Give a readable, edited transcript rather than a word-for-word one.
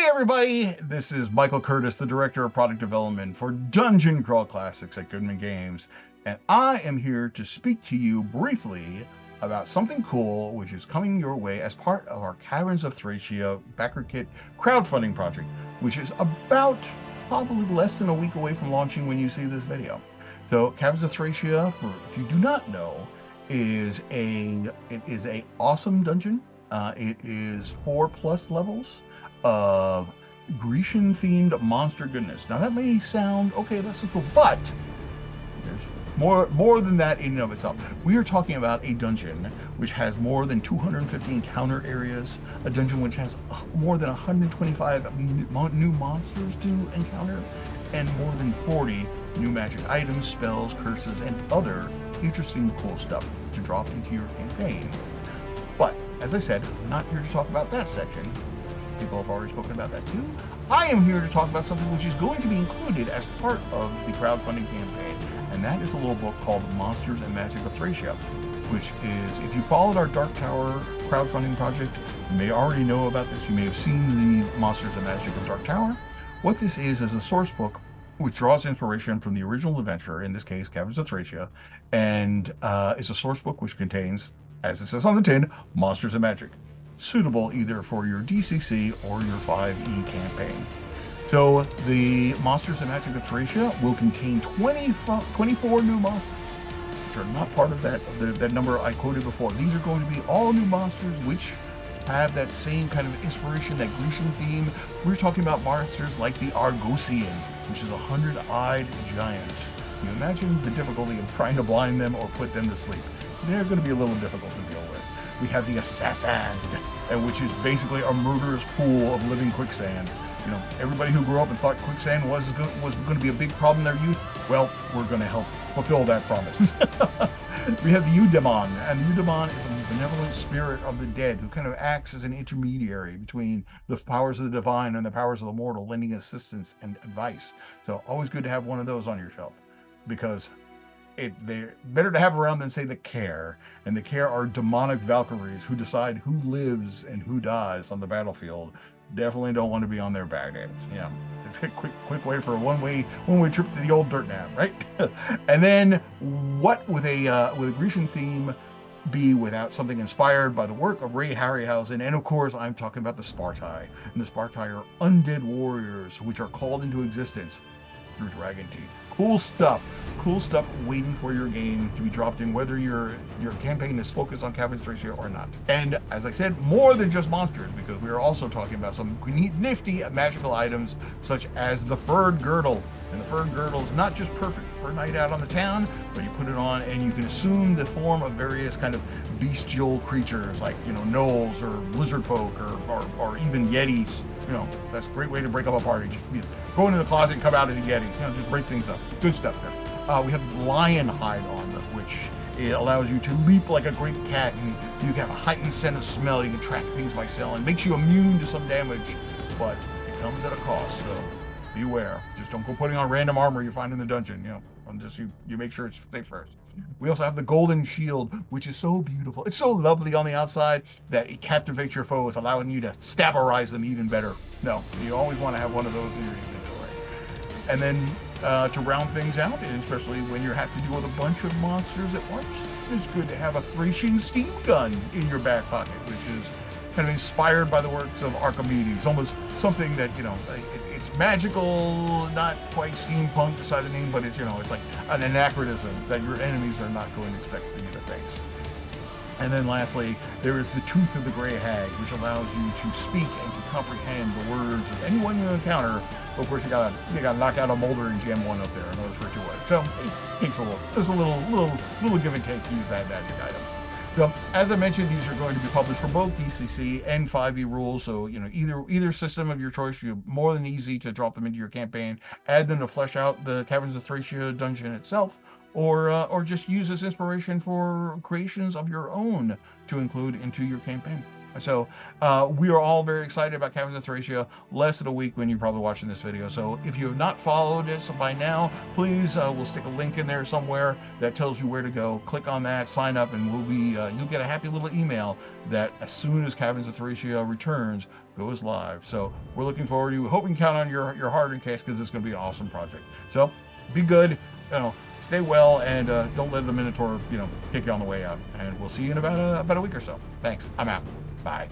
everybody, this is Michael Curtis, the Director of Product Development for Dungeon Crawl Classics at Goodman Games, and I am here to speak to you briefly about something cool which is coming your way as part of our Caverns of Thracia backer kit crowdfunding project, which is about probably less than a week away from launching when you see this video. So Caverns of Thracia, if you do not know, is a awesome dungeon. It is 4+ levels of Grecian themed monster goodness. Now that may sound okay, that's so cool, but there's more than that in and of itself. We are talking about a dungeon which has more than 250 encounter areas, a dungeon which has more than 125 new monsters to encounter, and more than 40 new magic items, spells, curses, and other interesting cool stuff to drop into your campaign. But as I said, I'm not here to talk about that section. People have already spoken about that too. I am here to talk about something which is going to be included as part of the crowdfunding campaign, and that is a little book called Monsters and Magic of Thracia, which is, if you followed our Dark Tower crowdfunding project, you may already know about this. You may have seen the Monsters and Magic of Dark Tower. What this is a source book which draws inspiration from the original adventure, in this case, Caverns of Thracia, and is a source book which contains, as it says on the tin, monsters and magic, suitable either for your DCC or your 5e campaign. So the Monsters and Magic of Thracia will contain 24 new monsters, which are not part of that number I quoted before. These are going to be all new monsters which have that same kind of inspiration, that Grecian theme. We're talking about monsters like the Argosian, which is a 100-eyed giant. Can you imagine the difficulty of trying to blind them or put them to sleep? They're going to be a little difficult to deal with. We have the Assassin, which is basically a murderous pool of living quicksand. You know, everybody who grew up and thought quicksand was going to be a big problem in their youth, well, we're going to help fulfill that promise. We have the Eudemon, and Eudemon is a benevolent spirit of the dead who kind of acts as an intermediary between the powers of the divine and the powers of the mortal, lending assistance and advice. So always good to have one of those on your shelf, because they're better to have around than, say, the Care. And the Care are demonic Valkyries who decide who lives and who dies on the battlefield. Definitely don't want to be on their bad ends. Yeah, it's a quick way for a one-way trip to the old dirt nap, right? And then what with a Grecian theme be without something inspired by the work of Ray Harryhausen? And of course, I'm talking about the Spartai. And the Spartai are undead warriors which are called into existence through dragon teeth. Cool stuff waiting for your game to be dropped in, whether your campaign is focused on Caverns of Thracia or not. And as I said, more than just monsters, because we are also talking about some nifty magical items such as the furred girdle. And the furred girdle is not just perfect for a night out on the town, but you put it on and you can assume the form of various kind of bestial creatures like, gnolls or lizard folk or even yetis. That's a great way to break up a party. Just go into the closet and come out in a yeti. Just break things up. Good stuff there. We have lion hide on, which it allows you to leap like a great cat, and you can have a heightened sense of smell. You can track things by smell, and makes you immune to some damage, but it comes at a cost. So beware. Just don't go putting on random armor you find in the dungeon. You make sure it's safe first. We also have the golden shield, which is so beautiful. It's so lovely on the outside that it captivates your foes, allowing you to staberize them even better. No, you always want to have one of those in your inventory. And then to round things out, and especially when you have to deal with a bunch of monsters at once, it's good to have a Thracian steam gun in your back pocket, which is kind of inspired by the works of Archimedes. Almost something that, it's magical, not quite steampunk beside the name, but it's like an anachronism that your enemies are not going to expect for you to face. And then lastly, there is the Tooth of the Grey Hag, which allows you to speak and to comprehend the words of anyone you encounter. But of course, you gotta knock out a molder and jam one up there in order for it to work. So it takes there's a little give and take to use that magic item. So, as I mentioned, these are going to be published for both DCC and 5e rules. So, either system of your choice, you're more than easy to drop them into your campaign, add them to flesh out the Caverns of Thracia dungeon itself, or just use as inspiration for creations of your own to include into your campaign. So we are all very excited about Caverns of Thracia. Less than a week when you're probably watching this video. So if you have not followed us by now, please, we'll stick a link in there somewhere that tells you where to go. Click on that, sign up, and you'll get a happy little email that as soon as Caverns of Thracia returns, goes live. So we're looking forward to. Hope we can count on your hard-earned cash because it's going to be an awesome project. So be good. Stay well, and don't let the Minotaur, kick you on the way out. And we'll see you in about a week or so. Thanks. I'm out. Bye.